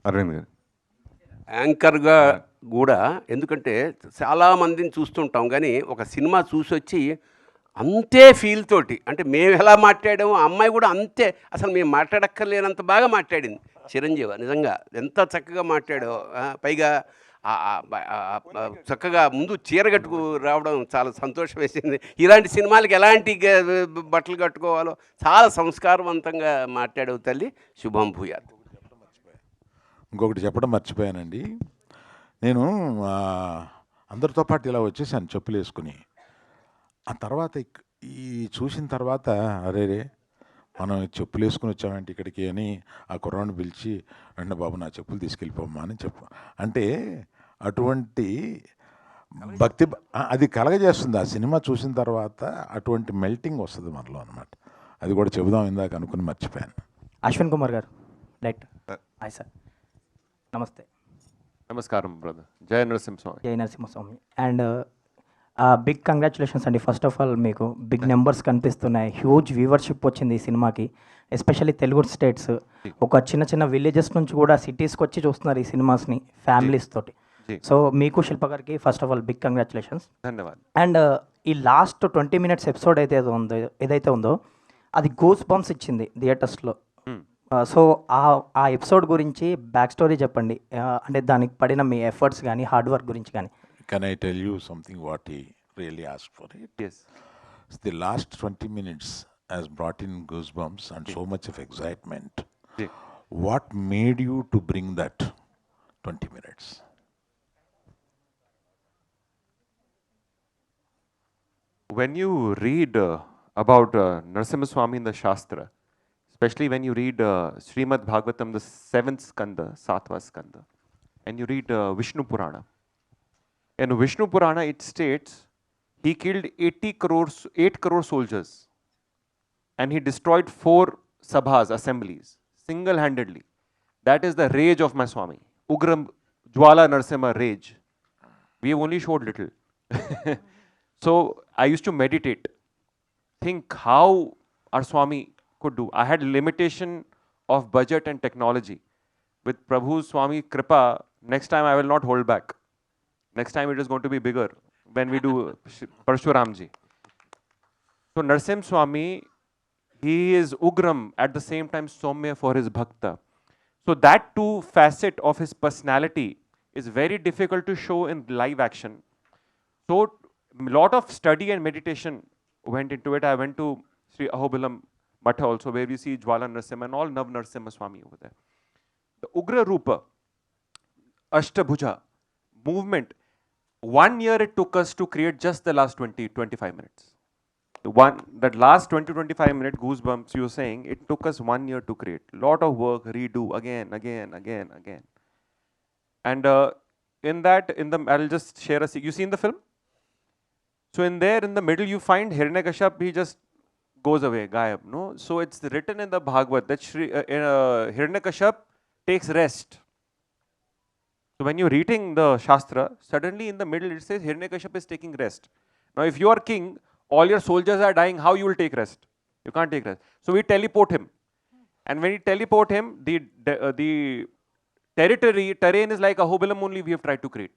అరవింద్ గారు యాంకర్గా కూడా, ఎందుకంటే చాలామందిని చూస్తుంటాం కానీ ఒక సినిమా చూసొచ్చి అంతే ఫీల్ తోటి, అంటే మేము ఎలా మాట్లాడామో ఆ అమ్మాయి కూడా అంతే, అసలు మేము మాట్లాడక్కర్లేనంత బాగా మాట్లాడింది. చిరంజీవి నిజంగా ఎంత చక్కగా మాట్లాడో, పైగా చక్కగా ముందు చీర కట్టుకు రావడం చాలా సంతోషం వేసింది. ఇలాంటి సినిమాలకి ఎలాంటి బట్టలు కట్టుకోవాలో చాలా సంస్కారవంతంగా మాట్లాడవు తల్లి. శుభం భూయాత్. ఇంకొకటి చెప్పడం మర్చిపోయానండి. నేను అందరితో పాటు ఇలా వచ్చేసాను చెప్పులు వేసుకుని. ఆ తర్వాత ఈ చూసిన తర్వాత అరే మనం చెప్పులు వేసుకుని వచ్చామంటే ఇక్కడికి అని ఆ కుర్రాన్ని పిలిచి, రండి బాబు నా చెప్పులు తీసుకెళ్ళిపోమ్మా అని అంటే అటువంటి భక్తి అది కలగజేస్తుంది. ఆ సినిమా చూసిన తర్వాత అటువంటి మెల్టింగ్ వస్తుంది మనలో అనమాట. అది కూడా చెబుదాం ఇందాక అనుకుని మర్చిపోయాను. అశ్విన్ కుమార్ గారు డైరెక్టర్. హాయ్ సార్, నమస్తే. నమస్కారం brother. Jaya Narasimhaswamy. Jaya Narasimhaswamy. And big congratulations అండి. ఫస్ట్ ఆఫ్ ఆల్ మీకు బిగ్ నెంబర్స్ కనిపిస్తున్నాయి, హ్యూజ్ వ్యూవర్షిప్ వచ్చింది ఈ సినిమాకి, ఎస్పెషల్లీ తెలుగు స్టేట్స్, ఒక చిన్న చిన్న విలేజెస్ నుంచి కూడా సిటీస్కి వచ్చి చూస్తున్నారు ఈ సినిమాస్ని ఫ్యామిలీస్ తోటి. సో మీకు శిల్ప గారికి first of all big congratulations. ధన్యవాదాలు. అండ్ ఈ లాస్ట్ 20 minutes ఎపిసోడ్ ఏదైతే ఉందో అది గూస్ బంప్స్ ఇచ్చింది థియేటర్స్లో. సో ఆ ఎపిసోడ్ గురించి బ్యాక్ స్టోరీ చెప్పండి, అంటే దానికి పడిన మీ ఎఫర్ట్స్ కానీ హార్డ్ వర్క్ గురించి కానీ. Can I tell you something what he really asked for it? Yes. The last 20 minutes has brought in goosebumps and so much of excitement. What made you to bring that 20 minutes? When you read about Narsimha Swami in the Shastra, especially when you read Srimad Bhagavatam, the 7th skanda, 7th skanda, and you read Vishnu Purana. In Vishnu Purana, it states he killed 8 crore soldiers, and he destroyed 4 sabhas, assemblies, single-handedly. That is the rage of my Swami. Ugram Jwala Narsimha rage. We have only showed little. So I used to meditate, think how our Swami could do. I had limitation of budget and technology. With Prabhu's Swami Kripa, next time I will not hold back. Next time it is going to be bigger when we do Parshuramji. So Narsimha Swami, he is Ugram at the same time Soumya for his Bhakta. So that two facet of his personality is very difficult to show in live action. So a lot of study and meditation went into it. I went to Sri Ahobilam Matha also, where we see Jwala Narsimha and all Nav Narsimha Swami over there. The Ugra Rupa, Ashtabhuja, movement, 1 year it took us to create just the last 20-25 minutes. That last 20-25 minute goosebumps you were saying, it took us 1 year to create. Lot of work, redo again. And I'll just share you seen the film? So in the middle you find Hiranyakashap, he just goes away, gayab, no? So it's written in the Bhagavad that Hiranyakashap takes rest. So when you're reading the Shastra, suddenly in the middle it says Hiranyakashap is taking rest. Now if you are king, all your soldiers are dying, how you will take rest? You can't take rest. So we teleport him. And when we teleport him, the terrain is like Ahobilam only we have tried to create.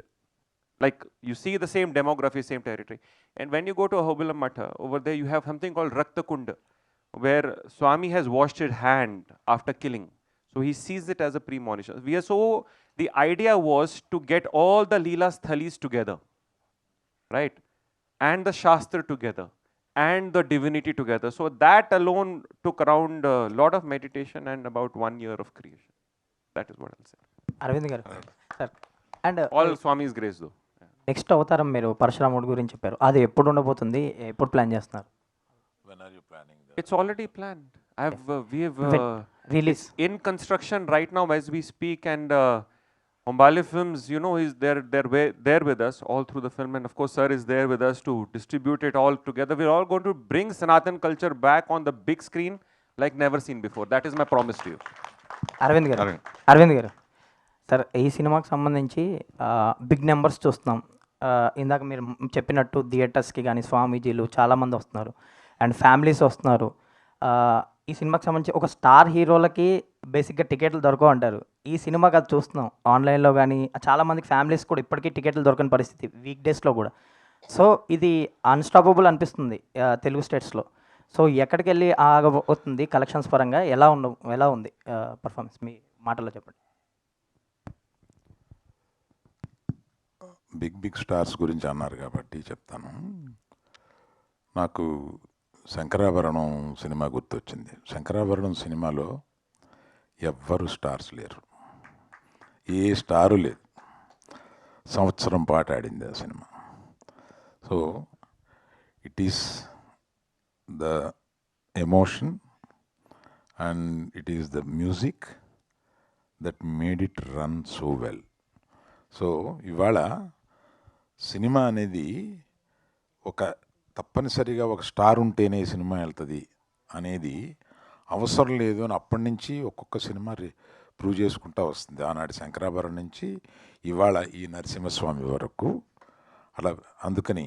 Like you see the same demography, same territory. And when you go to Ahobilam Matha, over there you have something called Rakta Kunda, where Swami has washed his hand after killing. So he sees it as a premonition. The idea was to get all the Leelas Thalis together, right? And the Shastra together, and the divinity together. So that alone took around a lot of meditation and about 1 year of creation. That is what I'll say. Arvind గారు sir, and All Swami's grace though. Next అవతారం మీరు పరశురాముడి గురించి చెప్పారు, అది ఎప్పుడు ఉండబోతుంది, ఎప్పుడు plan చేస్తున్నారు? When are you planning that? It's already planned. We have release in construction right now as we speak, and Hombale Films, you know, they're there with us all through the film, and of course, sir is there with us to distribute it all together. We're all going to bring Sanatan culture back on the big screen like never seen before. That is my promise to you. Aravind గారు sir, ఈ సినిమాకి సంబంధించి big numbers చూస్తున్నాం. ఇందాక మీరు చెప్పినట్టు థియేటర్స్కి కానీ స్వామీజీలు చాలామంది వస్తున్నారు, అండ్ ఫ్యామిలీస్ వస్తున్నారు. ఈ సినిమాకి సంబంధించి ఒక స్టార్ హీరోలకి బేసిక్గా టికెట్లు దొరకవు అంటారు. ఈ సినిమాకి అది చూస్తున్నాం ఆన్లైన్లో కానీ, చాలామందికి ఫ్యామిలీస్ కూడా ఇప్పటికీ టికెట్లు దొరకని పరిస్థితి వీక్ డేస్లో కూడా. సో ఇది అన్స్టాపబుల్ అనిపిస్తుంది తెలుగు స్టేట్స్లో. సో ఎక్కడికి వెళ్ళి ఆగబోతుంది కలెక్షన్స్ పరంగా, ఎలా ఉంది పర్ఫార్మెన్స్, మీ మాటల్లో చెప్పండి. బిగ్ స్టార్స్ గురించి అన్నారు కాబట్టి చెప్తాను. నాకు శంకరాభరణం సినిమా గుర్తొచ్చింది. శంకరాభరణం సినిమాలో ఎవ్వరు స్టార్స్ లేరు, ఏ స్టారు లేదు. సంవత్సరం పాటు ఆడింది ఆ cinema. So it is the emotion and it is the music that made it run so well. So ఇవాళ సినిమా అనేది తప్పనిసరిగా ఒక స్టార్ ఉంటేనే సినిమా వెళ్తుంది అనేది అవసరం లేదు అని అప్పటి నుంచి ఒక్కొక్క సినిమా ప్రూవ్ చేసుకుంటూ వస్తుంది. ఆనాటి శంకరాభరణం నుంచి ఇవాళ ఈ నరసింహస్వామి వరకు అలా. అందుకని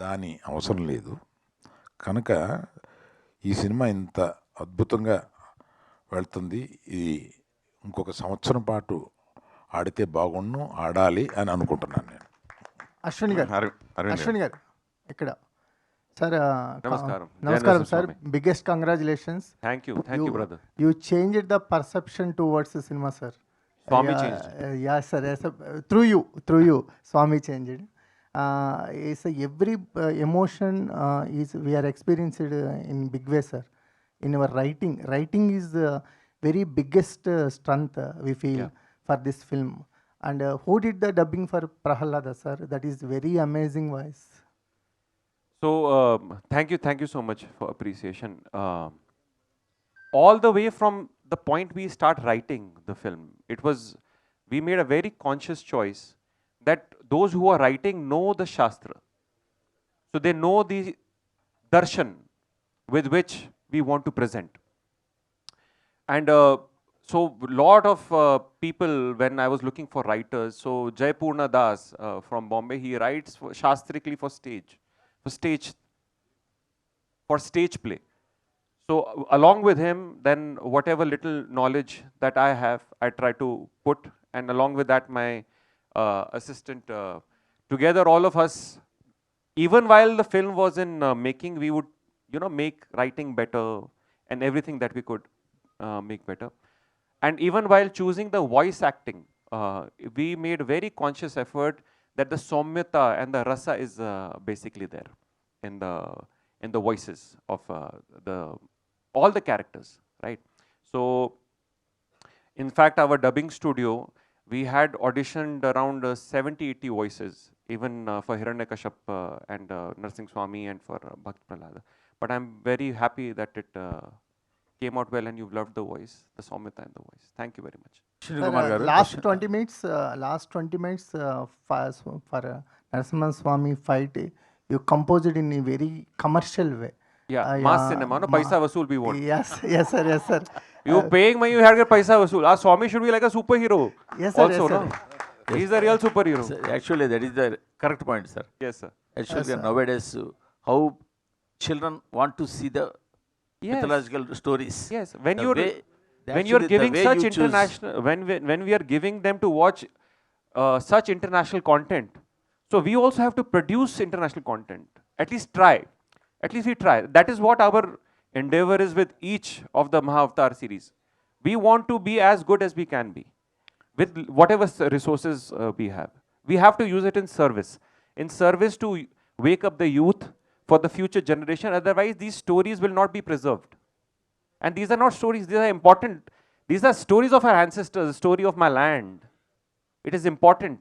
దాని అవసరం లేదు. కనుక ఈ సినిమా ఇంత అద్భుతంగా వెళ్తుంది. ఇది ఇంకొక సంవత్సరం పాటు ఆడితే బాగుండు, ఆడాలి అని అనుకుంటున్నాను నేను. అశ్విన్ గారు ఇక్కడ సార్. నమస్కారం sir. Biggest congratulations. Thank you brother. You changed the perception towards cinema sir. Swami changed. Yeah sir, yes sir. Through you Swami changed. Is every emotion is we are experienced in big way sir. In our writing is very biggest strength we feel for this film. And who did the dubbing for Prahalada sir? That is very amazing voice. So thank you so much for appreciation. All the way from the point we start writing the film, we made a very conscious choice that those who are writing know the Shastra. So they know the darshan with which we want to present. And so lot of people, when I was looking for writers, so Jaipurna Das from Bombay, he writes shastrically for stage play. So along with him, then whatever little knowledge that I have, I try to put, and along with that my assistant, together all of us, even while the film was in making, we would make writing better and everything that we could make better. And even while choosing the voice acting, we made very conscious effort that the Somyata and the Rasa is basically there in the voices of all the characters, right? So in fact our dubbing studio, we had auditioned around 70-80 voices, even for Hiranyakashap and Narsingh Swami and for Bhakt Prahlada. But I'm very happy that it came out well and you've loved the voice, the Soumyata and the voice. Thank you very much. Sir, last 20 minutes for Narasimha Swami fight, you composed it in a very commercial way. Yeah, mass cinema, no? Paisa vasool we want. Yes sir. You paying money, you had to get paisa vasool. Our Swami should be like a superhero. Yes sir. Also, no? He's the real superhero. Sir, actually, that is the correct point, sir. Yes, sir. Actually, nowadays, how children want to see the mythological stories. Yes, when you're giving such international, when we are giving them to watch such international content, so we also have to produce international content. At least we try. That is what our endeavor is with each of the Mahavatar series. We want to be as good as we can be with whatever resources we have. We have to use it in service to wake up the youth for the future generation. Otherwise, these stories will not be preserved. And these are not stories, these are important. These are stories of our ancestors, the story of my land. It is important.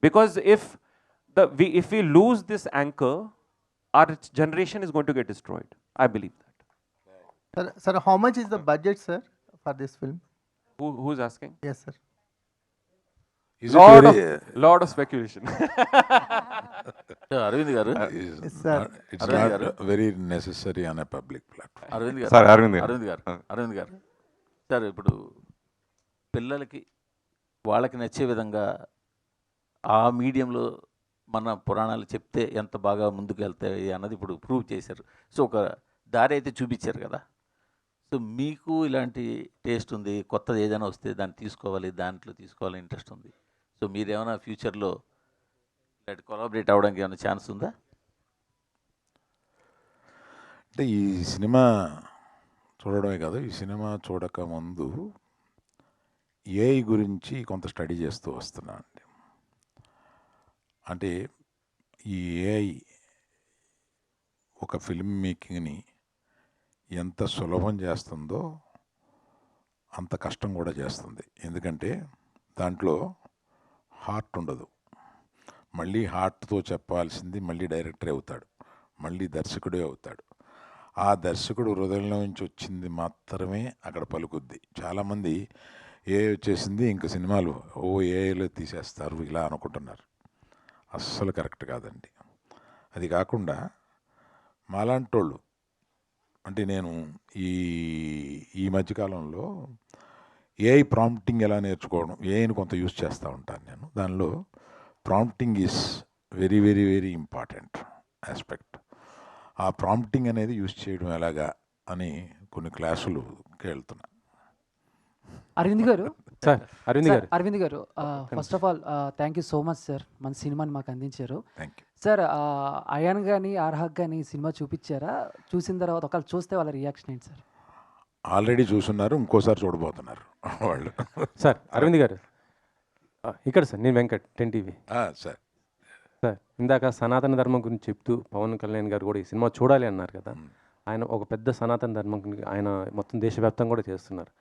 Because if we lose this anchor, our generation is going to get destroyed. I believe that. Sir, how much is the budget, sir, for this film? Who's asking? Yes, sir. Is it Lot of speculation. Aravind garu, Yes, sir. it's not very necessary on a public platform. Aravind garu, Sir, Aravind garu. Sir ఇప్పుడు పిల్లలకి వాళ్ళకి నచ్చే విధంగా ఆ మీడియంలో మన పురాణాలు చెప్తే ఎంత బాగా ముందుకు వెళ్తాయి అన్నది ఇప్పుడు ప్రూవ్ చేశారు. సో ఒక దారి అయితే చూపించారు కదా. సో మీకు ఇలాంటి టేస్ట్ ఉంది, కొత్తది ఏదైనా వస్తే దాన్ని తీసుకోవాలి, దాంట్లో తీసుకోవాలని ఇంట్రెస్ట్ ఉంది. సో మీరేమైనా ఫ్యూచర్లో ఇలాంటి కొలాబరేట్ అవ్వడానికి ఏమైనా ఛాన్స్ ఉందా? అంటే ఈ సినిమా చూడడమే కాదు, ఈ సినిమా చూడక ముందు ఏఐ గురించి కొంత స్టడీ చేస్తూ వస్తున్నా అండి. అంటే ఈ ఏఐ ఒక ఫిల్మ్ మేకింగ్ని ఎంత సులభం చేస్తుందో అంత కష్టం కూడా చేస్తుంది. ఎందుకంటే దాంట్లో హార్ట్ ఉండదు. మళ్ళీ హార్ట్తో చెప్పాల్సింది మళ్ళీ డైరెక్టరే అవుతాడు, మళ్ళీ దర్శకుడే అవుతాడు. ఆ దర్శకుడు హృదయంలో నుంచి వచ్చింది మాత్రమే అక్కడ పలుకుద్ది. చాలామంది ఏఐ వచ్చేసింది ఇంక సినిమాలు ఏఐలో తీసేస్తారు ఇలా అనుకుంటున్నారు. అస్సలు కరెక్ట్ కాదండి. అది కాకుండా మాలాంటోళ్ళు, అంటే నేను ఈ మధ్యకాలంలో ఏఐ ప్రాంప్టింగ్ ఎలా నేర్చుకోవడం, ఏఐని కొంత యూజ్ చేస్తూ ఉంటాను నేను. దానిలో prompting is very very very important aspect. ఆ ప్రాంప్టింగ్ అనేది యూజ్ చేయడం ఎలాగా అని కొన్ని క్లాసులుకి వెళ్తున్నా. అరవింద్ గారు, సార్ అరవింద్ గారు, first of all thank you so much sir, మన సినిమాని మాకు అందించారు. Thank you. సార్, అయాన్ కానీ ఆర్హాక్ కానీ సినిమా చూపించారా? చూసిన తర్వాత ఒకవేళ చూస్తే వాళ్ళ రియాక్షన్ ఏంటి సార్? ఆల్రెడీ చూస్తున్నారు, ఇంకోసారి చూడబోతున్నారు వాళ్ళు. సార్ అరవింద్ గారు, ఇక్కడ సార్ నేను వెంకట్ 10 టీవీ. సార్ సార్ ఇందాక సనాతన ధర్మం గురించి చెప్తూ పవన్ కళ్యాణ్ గారు కూడా ఈ సినిమా చూడాలి అన్నారు కదా. ఆయన ఒక పెద్ద సనాతన ధర్మం గురించి ఆయన మొత్తం దేశవ్యాప్తంగా కూడా చేస్తున్నారు.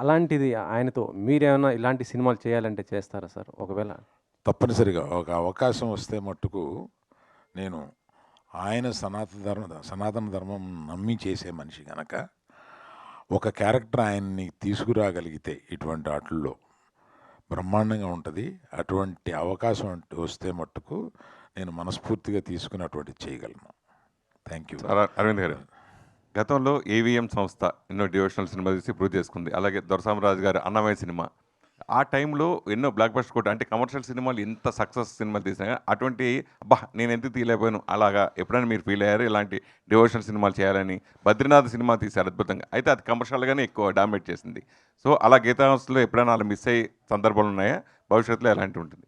అలాంటిది ఆయనతో మీరేమైనా ఇలాంటి సినిమాలు చేయాలంటే చేస్తారా సార్? ఒకవేళ తప్పనిసరిగా ఒక అవకాశం వస్తే మట్టుకు నేను ఆయన సనాతన ధర్మం నమ్మి చేసే మనిషి కనుక ఒక క్యారెక్టర్ ఆయన్ని తీసుకురాగలిగితే ఇటువంటి వాటిల్లో బ్రహ్మాండంగా ఉంటుంది. అటువంటి అవకాశం వస్తే మట్టుకు నేను మనస్ఫూర్తిగా తీసుకుని అటువంటిది చేయగలను. Thank you. అరవింద్ గారు, గతంలో ఏవిఎం సంస్థ ఎన్నో డివోషనల్ సినిమా తీసి ప్రూవ్ చేసుకుంది. అలాగే దొరసామరాజు గారు అన్నమయ్య సినిమా, ఆ టైంలో ఎన్నో బ్లాక్ బస్టర్ కూడా, అంటే కమర్షియల్ సినిమాలు ఎంత సక్సెస్ సినిమాలు తీసినా అటువంటి నేను ఎందుకు తీయలేకపోయాను అలాగా ఎప్పుడైనా మీరు ఫీల్ అయ్యారు? ఇలాంటి డివోషనల్ సినిమాలు చేయాలని బద్రీనాథ్ సినిమా తీశారు అద్భుతంగా, అయితే అది కమర్షియల్గానే ఎక్కువ డామినేట్ చేసింది. సో అలా గీతాంశలో ఎప్పుడైనా అలా మిస్ అయ్యే సందర్భాలు ఉన్నాయా? భవిష్యత్తులో ఎలాంటి ఉంటుంది?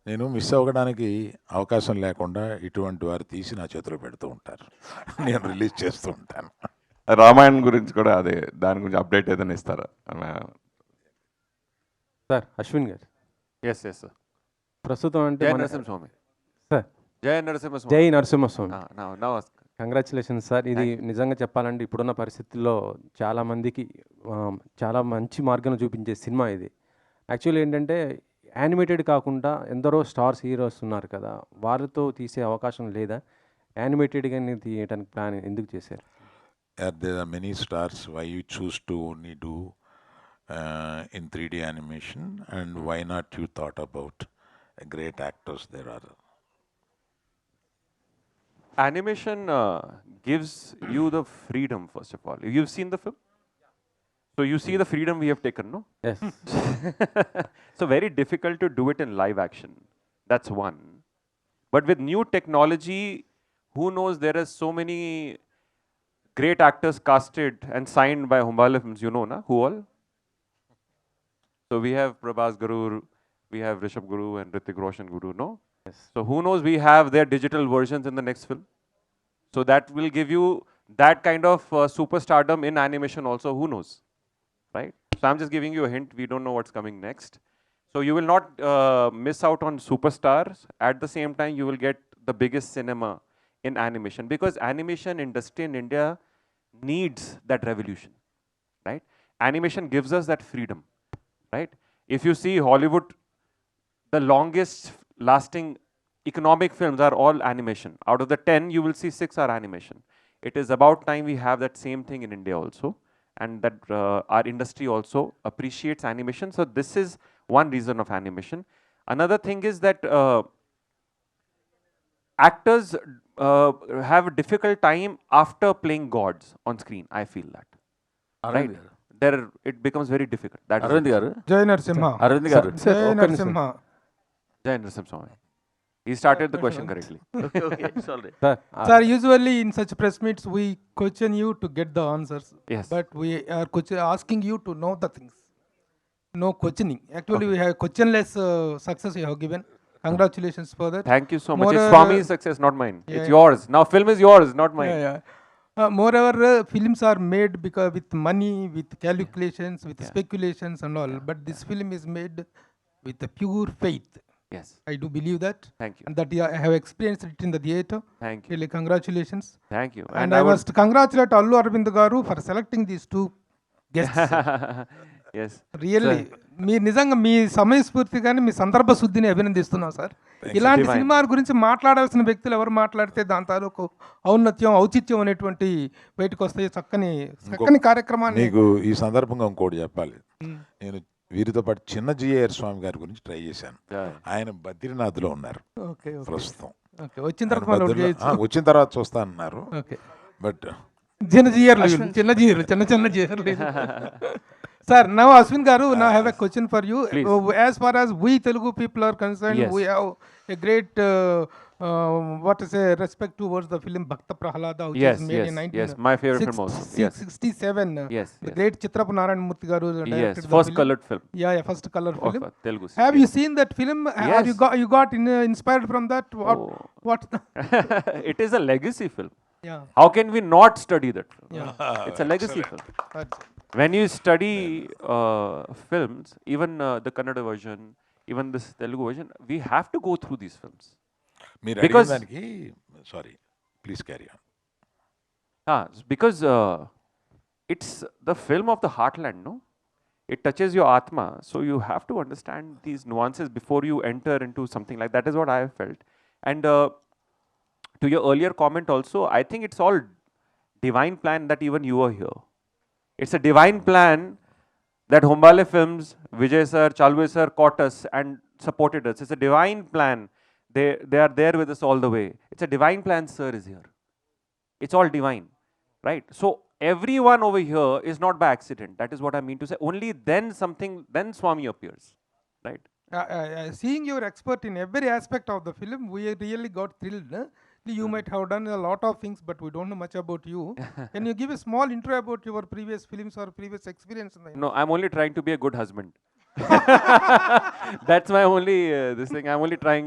నేను మిస్ అవ్వడానికి అవకాశం లేకుండా ఇటువంటి వారు తీసి నా చేతిలో పెడుతూ ఉంటారు, నేను రిలీజ్ చేస్తూ ఉంటాను. రామాయణం గురించి కూడా అదే, దాని గురించి అప్డేట్ ఏదైనా ఇస్తారా? సార్ అశ్విన్ గారు, ఎస్ సార్. ప్రస్తుతం అంటే జై నరసింహస్వామి సార్, జై నరసింహస్వామి. జై నరసింహస్వామి. నమస్కారం. Congratulations sir. ఇది నిజంగా చెప్పాలంటే ఇప్పుడున్న పరిస్థితుల్లో చాలామందికి చాలా మంచి మార్గం చూపించే సినిమా ఇది. యాక్చువల్లీ ఏంటంటే యానిమేటెడ్ కాకుండా ఎందరో స్టార్స్ హీరోస్ ఉన్నారు కదా, వారితో తీసే అవకాశం లేదా? యానిమేటెడ్గా తీయడానికి ప్లాన్ ఎందుకు చేశారు? There are many stars. Why you choose to only do in 3D animation, and why not you thought about great actors there are? Animation gives you the freedom, first of all. You've seen the film? So you see the freedom we have taken, no? Yes. So very difficult to do it in live action. That's one. But with new technology, who knows, there are so many great actors casted and signed by Humbala Films, you know, na? Who all? So we have Prabhas Guru, we have Rishabh Guru and Hrithik Roshan Guru, no? Yes. So who knows, we have their digital versions in the next film. So that will give you that kind of superstardom in animation also, who knows, right? So I'm just giving you a hint, we don't know what's coming next. So you will not miss out on superstars. At the same time, you will get the biggest cinema in animation, because animation industry in India needs that revolution, right? Animation gives us that freedom, right? If you see Hollywood, the longest lasting economic films are all animation. Out of the 10, you will see 6 are animation. It is about time we have that same thing in India also, and that our industry also appreciates animation. So this is one reason of animation. Another thing is that actors have a difficult time after playing gods on screen. I feel that. Arvind గారు, There, it becomes very difficult. That is Arvind గారు, జై నరసింహ. అరవింద్ గారు, జై ఒక్క నిమిషం. Narasimha. Jai Narasimha Swami. He started the question correctly. Okay sorry sir Sir, usually in such press meets, we question you to get the answers. Yes. But we are asking you to know the things. No questioning. Actually, we have questionless success you have given. Congratulations for that. Thank you so much. More, It's Swami's success, not mine. yeah, It's yours. Now film is yours, not mine. Yeah, yeah. Moreover, films are made because with money, with calculations, with speculations and all. But this film is made with the pure faith. Yes. I do believe that. Thank you. And that I have experienced it in the theatre. Thank you. Really, congratulations. Thank you. And I must congratulate Allu Aravind garu for selecting these two guests. Yes. Really మీరు నిజంగా మీ సమయస్ఫూర్తిగానే మీ సందర్భ శుద్ధిని అభినందిస్తున్నాం sir. ఇలాంటి Divine. Cinema గురించి మాట్లాడాల్సిన వ్యక్తులు ఎవరు మాట్లాడితే దాని తాలూకు ఔన్నత్యం ఔచిత్యం అనేటువంటి బయటకు వస్తాయి. చక్కని కార్యక్రమాన్ని నీకు ఈ సందర్భంగా ఇంకోటి చెప్పాలి. నేను వీరితో పాటు చిన్న జిఏఆర్ స్వామి గారి గురించి ట్రై చేశాను. Yeah. ఆయన బద్రీనాథ్లో ఉన్నారు ఓకే ప్రస్తుతం. ఓకే వచ్చిన తర్వాత మనం ఒకటి చేయొచ్చు. వచ్చిన తర్వాత చూస్తా అన్నారు. ఓకే బట్ చిన్న జీయర్లు చిన్న జీయర్లు సార్. నవ్ అశ్విన్ గారు, now I have a question for you. As far as we Telugu people are concerned, Yes. we have a great what to say respect towards the film Bhakta Prahalada, which Yes, is made yes, in yes. My favorite film also. Yes. 1967. Yes, The yes. great Chitrapu Narayanamurthy garu Yes. directed the First film. colored film Yeah, first color of film. Telugu. Have you seen that film? Yes. You got inspired from that? Oh. What? It is a legacy film. Yeah. How can we not study that film? Yeah. It's a legacy film. That's- When you study films, even the Kannada version, even this Telugu version, we have to go through these films. మీరు Because- అడిగిన దానికి sorry please carry on. Because it's the film of the heartland, no? It touches your atma, so you have to understand these nuances before you enter into something like that. Is what I have felt. And to your earlier comment also, I think it's all divine plan that even you are here. It's a divine plan that Hombale Films, Vijay sir, Chalwe sir caught us and supported us. It's a divine plan. They are there with us all the way. It's a divine plan, sir is here. It's all divine, right? So everyone over here is not by accident. That is what I mean to say. Only then Swami appears, right? Seeing your expert in every aspect of the film, we really got thrilled. You might have done a lot of things, but we don't know much about you. Can you give a small intro about your previous films or previous experience? No, I'm only trying to be a good husband. That's my only this thing. I'm only trying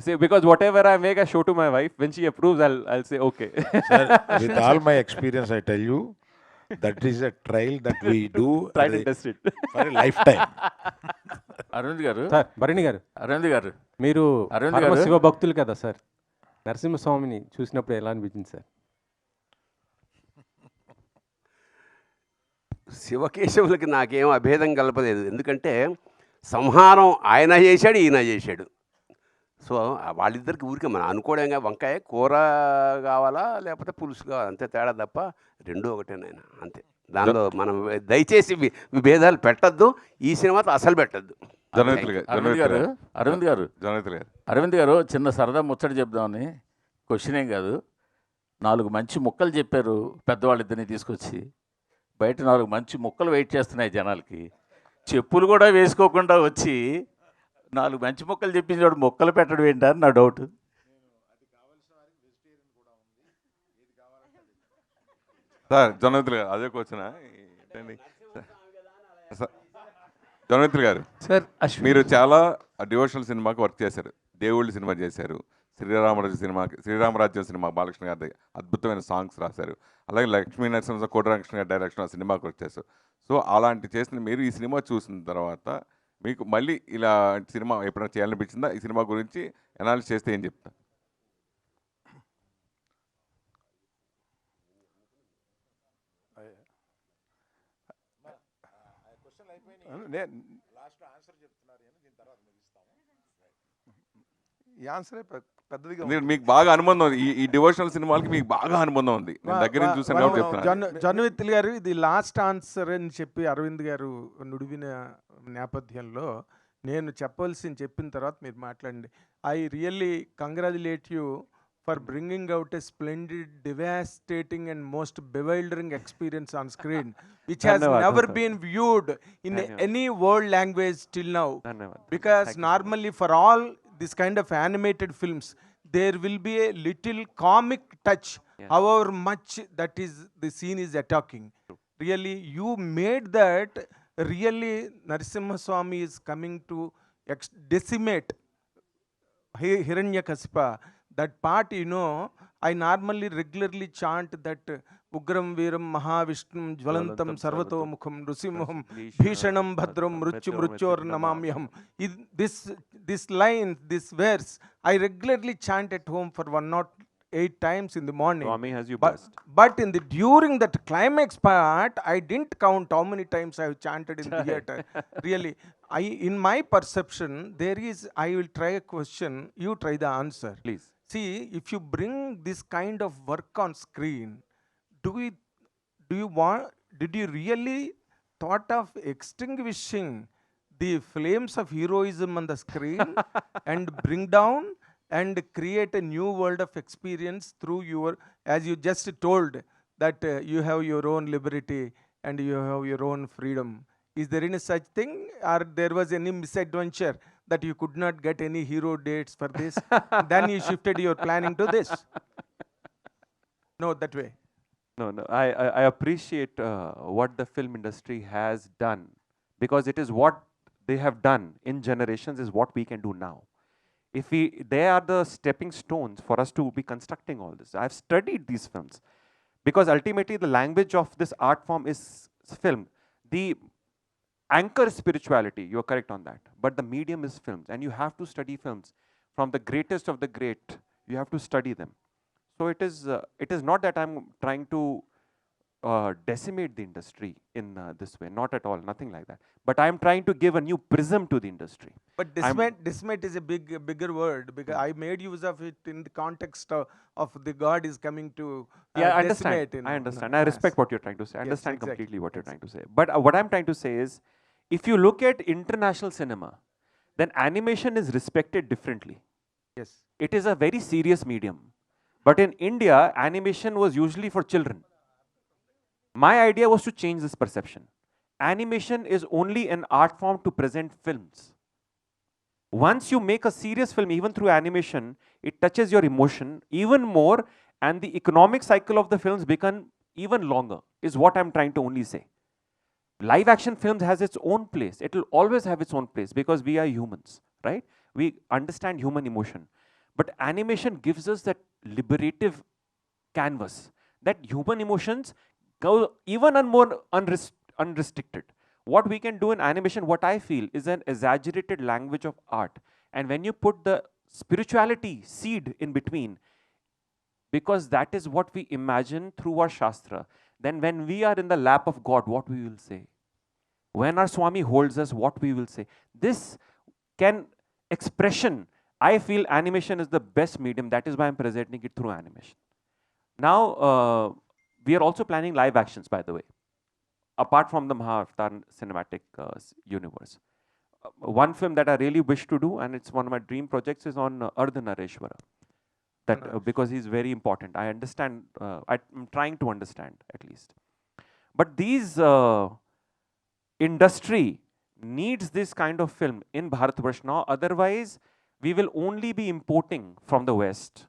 say because whatever I make, I show to my wife. When she approves, I'll say okay. Sir, with all my experience, I tell you, that is a trial that we do Try to test it. for a lifetime. Aravind గారు sir Bharani garu, Arvind గారు మీరు అరవింద్ పరమ గారు. శివ భక్తులు కదా sir. నరసింహస్వామిని చూసినప్పుడు ఎలా అనిపించింది సార్? శివకేశవులకి నాకేం అభేదం కలపలేదు. ఎందుకంటే సంహారం ఆయన చేశాడు, ఈయన చేశాడు. సో వాళ్ళిద్దరికి ఊరికే మనం అనుకోవడంగా వంకాయ కూర కావాలా లేకపోతే పులుసు కావాలా అంతే తేడా తప్ప రెండూ ఒకటేనాయన అంతే. దానిలో మనం దయచేసి విభేదాలు పెట్టద్దు. ఈ సినిమాతో అసలు పెట్టద్దు. అరవింద్ గారు చిన్న సరదా ముచ్చట చెప్దామని, క్వశ్చన్ ఏం కాదు. 4 మంచి ముక్కలు చెప్పారు పెద్దవాళ్ళిద్దరిని తీసుకొచ్చి. బయట 4 మంచి ముక్కలు వెయిట్ చేస్తున్నాయి జనాలకి. చెప్పులు కూడా వేసుకోకుండా వచ్చి 4 మంచి ముక్కలు చెప్పించాడు, ముక్కలు పెట్టడం ఏంటని నా డౌట్. సార్ జొన్నవిత్రులు గారు అదే క్వశ్చన్ ఏంటండి జొన్నవిత్రులు గారు, సార్ మీరు చాలా డివోషనల్ సినిమాకి వర్క్ చేశారు, దేవుళ్ళు సినిమా చేశారు, శ్రీరామరాజ్యం సినిమా బాలకృష్ణ గారి అద్భుతమైన సాంగ్స్ రాశారు, అలాగే లక్ష్మీ నరసింహ కోటరామకృష్ణ గారి డైరెక్షన్ ఆ సినిమాకి వర్క్ చేశారు. సో అలాంటి చేసిన మీరు ఈ సినిమా చూసిన తర్వాత మీకు మళ్ళీ ఇలా సినిమా ఎప్పుడైనా చేయాలనిపించిందా? ఈ సినిమా గురించి అనాలిసిస్ చేస్తే ఏం చెప్తా? మీకు బాగా అనుబంధం ఉంది ఈ డివోషనల్ సినిమాలకి, మీకు బాగా అనుబంధం ఉంది. నేను దగ్గర నుంచి చూసాను కాబట్టి చెప్తున్నాను. జొన్నవిత్తులు గారు ఇది లాస్ట్ ఆన్సర్ అని చెప్పి అరవింద్ గారు నుడివిన నేపథ్యంలో నేను చెప్పిన తర్వాత మీరు మాట్లాడండి. I really congratulate you for bringing out a splendid, devastating and most bewildering experience on screen, which has never been viewed in any world language till now. Because normally for all this kind of animated films, there will be a little comic touch, Yes. however much that is the scene is attacking. Really, you made that. Really, Narasimha Swami is coming to decimate Hiranyakasipa. That part, you know, I normally regularly chant that Ugram Viram Mahavishnu Jvalantam Sarvato Mukham Rusimham Bhishanam Bhadram Mruchu Mruchor Namamyam. This line, this verse, I regularly chant at home for 108 times in the morning. Swami has you But, blessed. but in the during that climax part, I didn't count how many times I have chanted in the theater. Really, in my perception, there is. I will try a question. You try the answer. Please. See, if you bring this kind of work on screen, do you want? Did you really thought of extinguishing the flames of heroism on the screen and bring down and create a new world of experience through your, as you just told, that you have your own liberty and you have your own freedom. Is there any such thing, or there was any misadventure that you could not get any hero dates for this? Then you shifted your planning to this. No, that way. No, no. I appreciate what the film industry has done, because it is what they have done in generations is what we can do now. If they are the stepping stones for us to be constructing all this. I've studied these films because ultimately the language of this art form is film. The anchor is spirituality, you're correct on that. But the medium is films, and you have to study films from the greatest of the great. You have to study them. So it is not that I'm trying to decimate the industry in this way, not at all, nothing like that. But I'm trying to give a new prism to the industry. But decimate is a bigger word, because I made use of it in the context of the God is coming to Yeah, I decimate. understand. I understand. I respect what you're trying to say. I Yes, understand exactly. completely what you're trying to say. But what I'm trying to say is, if you look at international cinema, then animation is respected differently. Yes. It is a very serious medium. But in India, animation was usually for children. My idea was to change this perception. Animation is only an art form to present films. Once you make a serious film, even through animation, it touches your emotion even more, and the economic cycle of the films become even longer, is what I'm trying to only say. Live action films has its own place. It will always have its own place because we are humans, right? We understand human emotion. But animation gives us that liberative canvas, that human emotions go even more unrestricted. What we can do in animation, what I feel, is an exaggerated language of art. And when you put the spirituality seed in between, because that is what we imagine through our Shastra, then when we are in the lap of God, what we will say? When our Swami holds us, what we will say? This can expression. I feel animation is the best medium. That is why I'm presenting it through animation. Now, we are also planning live actions, by the way, apart from the Mahavatar cinematic universe. One film that I really wish to do, and it's one of my dream projects, is on Ardhanareshwara. That because he's very important. I understand. I'm trying to understand at least. But these industry needs this kind of film in Bharatvarsh now. Otherwise, we will only be importing from the West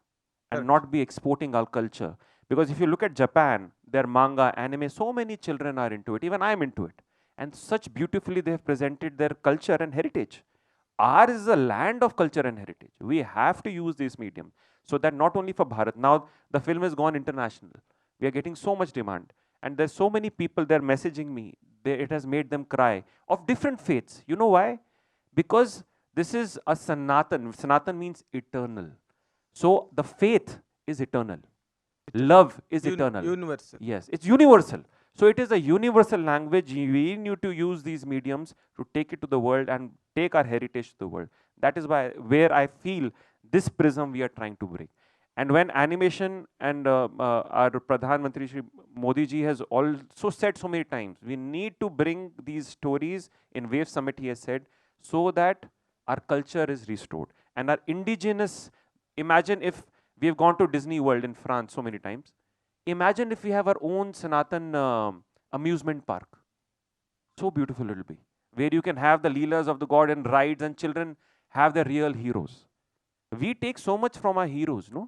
and not be exporting our culture. Because if you look at Japan, their manga, anime, so many children are into it. Even I'm into it. And such beautifully they have presented their culture and heritage. Ours is a land of culture and heritage. We have to use this medium. So that not only for Bharat, now the film has gone international. We are getting so much demand. And there's so many people, they're messaging me. It has made them cry, of different faiths. You know why? Because this is a Sanatan. Sanatan means eternal. So the faith is eternal. Love is eternal. Universal. Yes, it's universal. So it is a universal language. We need to use these mediums to take it to the world and take our heritage to the world. That is why where I feel this prism we are trying to bring. And when animation and our Pradhan Mantri Shri Modi ji has also said so many times, we need to bring these stories in Wave Summit, he has said, so that our culture is restored. And our indigenous, imagine if we have gone to Disney World in France so many times. Imagine if we have our own Sanatan amusement park. So beautiful it will be. Where you can have the Leelas of the God and rides, and children have their real heroes. We take so much from our heroes, no?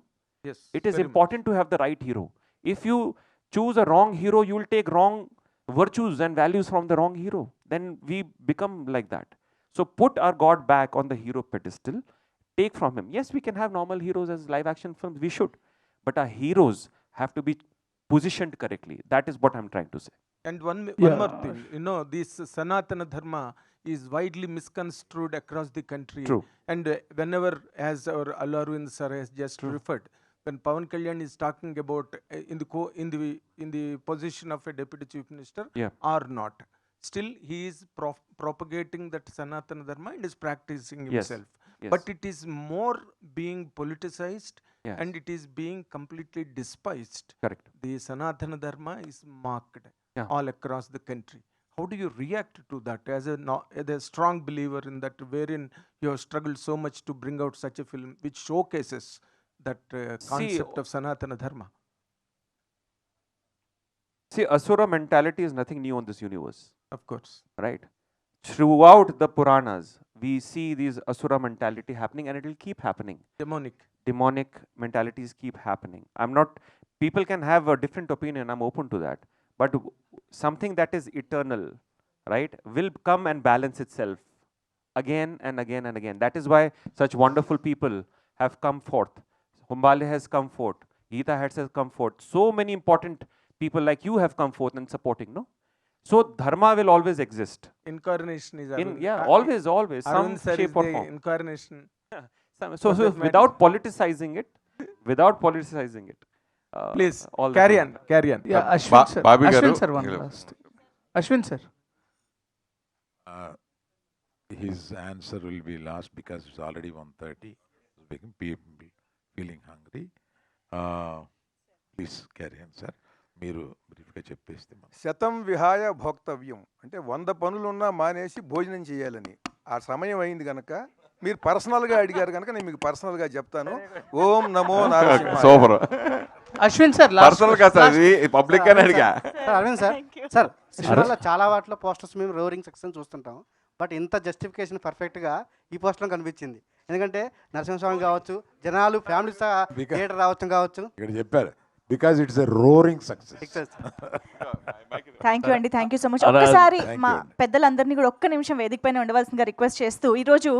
Yes. It is very much. important to have the right hero. If you choose a wrong hero, you will take wrong virtues and values from the wrong hero. Then we become like that. So put our God back on the hero pedestal, take from him. Yes, we can have normal heroes as live action films, we should. But our heroes have to be positioned correctly. That is what I'm trying to say. And one Yeah. more thing, this Sanatana Dharma is widely misconstrued across the country. True. And whenever, as our Allu Aravind sir has just referred, when Pawan Kalyan is talking about in the position of a deputy chief minister Yeah. or not, still he is propagating that Sanatana Dharma and is practicing Yes. himself. Yes. But it is more being politicized, Yes. and it is being completely despised. Correct. The Sanatana Dharma is mocked Yeah. all across the country. How do you react to that as a strong believer in that, wherein you have struggled so much to bring out such a film which showcases that concept of Sanatana Dharma? See, Asura mentality is nothing new in this universe, Of course. right? Throughout the Puranas, we see these Asura mentality happening, and it will keep happening. Demonic mentalities keep happening. People can have a different opinion, I'm open to that. But something that is eternal, right, will come and balance itself again and again and again. That is why such wonderful people have come forth. Humbale has come forth. Geeta has come forth. So many important people like you have come forth and supporting, no? So dharma will always exist. Incarnation is Always, some Arvind sir shape is or the form. incarnation. So without politicizing it, Please all the carry time. on, carry on. Yeah, Ashwin sir. Babi garu, Ashwin sir, one hello. last. Ashwin sir. His answer will be last because it's already 1:30. People feeling hungry. Please carry on, sir. మీరు బ్రీఫ్గా చెప్పేస్తే శతం విహాయ భోక్తవ్యం అంటే 100 పనులున్నా మానేసి భోజనం చేయాలని. ఆ సమయం అయింది కనుక మీరు పర్సనల్గా అడిగారు కనుక నేను మీకు పర్సనల్గా చెప్తాను. ఓం నమో Narayana. Super. Ashwin sir personal గా సార్, పబ్లిక్ గానే అడిగా. అరవింద్ సార్ సినిమాలో చాలా వాటిలో పోస్టర్స్ మేము రోరింగ్ సెక్షన్ చూస్తుంటాం, బట్ ఇంత జస్టిఫికేషన్ పర్ఫెక్ట్గా ఈ పోస్టర్లో కనిపించింది. ఎందుకంటే నరసింహస్వామి కావచ్చు, జనాలు ఫ్యామిలీ థియేటర్ రావచ్చు కావచ్చు. ఇక్కడ చెప్పారు because it's a roaring success. Thank you అండి, థ్యాంక్ యూ సో మచ్. ఒక్కసారి మా పెద్దలందరినీ కూడా ఒక్క నిమిషం వేదిక పైన ఉండవలసిందిగా రిక్వెస్ట్ చేస్తూ ఈరోజు